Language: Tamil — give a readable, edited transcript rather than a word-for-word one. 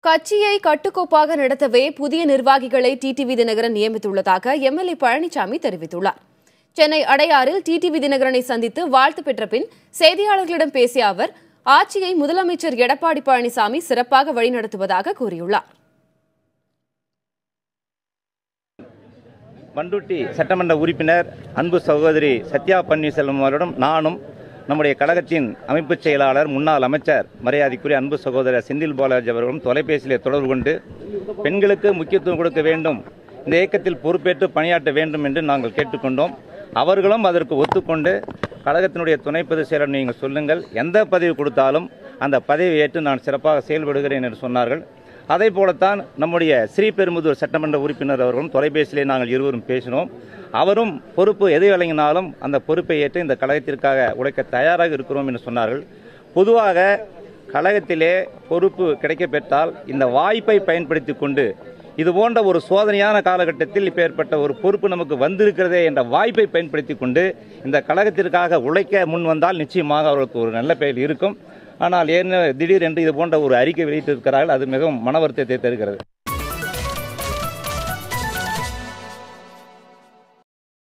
கட்சியை கட்டுக்கோப்பாக நடத்தவே புதிய நிர்வாகிகளை டிடிவி தினகரன் நியமித்துள்ளதாக எம்எல்ஏ பழனிசாமி தெரிவித்துள்ளார். சென்னை அடையாறில் டிடிவி தினகரனை சந்தித்து வாழ்த்து பெற்ற பின் செய்தியாளர்களிடம் பேசிய அவர், ஆட்சியை முதலமைச்சர் எடப்பாடி பழனிசாமி சிறப்பாக வழிநடத்துவதாக கூறியுள்ளார். பண்ருட்டி சட்டமன்ற உறுப்பினர் அன்பு சகோதரி சத்யா பன்னீர்செல்வம் அவரிடம் நானும் நம்முடைய கழகத்தின் அமைப்புச் செயலாளர் முன்னாள் அமைச்சர் மரியாதைக்குரிய அன்பு சகோதரர் செந்தில் பாலாஜி அவர்களும் தொலைபேசியிலே தொடர்பு கொண்டு பெண்களுக்கு முக்கியத்துவம் கொடுக்க வேண்டும், இந்த இயக்கத்தில் பொறுப்பேற்று பணியாற்ற வேண்டும் என்று நாங்கள் கேட்டுக்கொண்டோம். அவர்களும் அதற்கு ஒத்துக்கொண்டு கழகத்தினுடைய துணை பொதுச் செயலர் நீங்கள் சொல்லுங்கள், எந்த பதவி கொடுத்தாலும் அந்த பதவியை ஏற்று நான் சிறப்பாக செயல்படுகிறேன் என்று சொன்னார்கள். அதே போலத்தான் நம்முடைய ஸ்ரீபெரும்புதூர் சட்டமன்ற உறுப்பினர் அவர்களும் தொலைபேசியிலே நாங்கள் இருவரும் பேசினோம். அவரும் பொறுப்பு எதை வழங்கினாலும் அந்த பொறுப்பை ஏற்று இந்த கழகத்திற்காக உழைக்க தயாராக இருக்கிறோம் என்று சொன்னார்கள். பொதுவாக கழகத்திலே பொறுப்பு கிடைக்கப்பெற்றால் இந்த வாய்ப்பை பயன்படுத்தி கொண்டு இது போன்ற ஒரு சோதனையான காலகட்டத்தில் இப்போ ஏற்பட்ட ஒரு பொறுப்பு நமக்கு வந்திருக்கிறதே என்ற வாய்ப்பை பயன்படுத்தி கொண்டு இந்த கழகத்திற்காக உழைக்க முன் வந்தால் நிச்சயமாக அவர்களுக்கு ஒரு நல்ல பெயர் இருக்கும். ஆனால் திடீரென்று இது போன்ற ஒரு அறிக்கை வெளியிட்டிருக்கிறார்கள். அது மிகவும் மன வருத்தத்தை தருகிறது.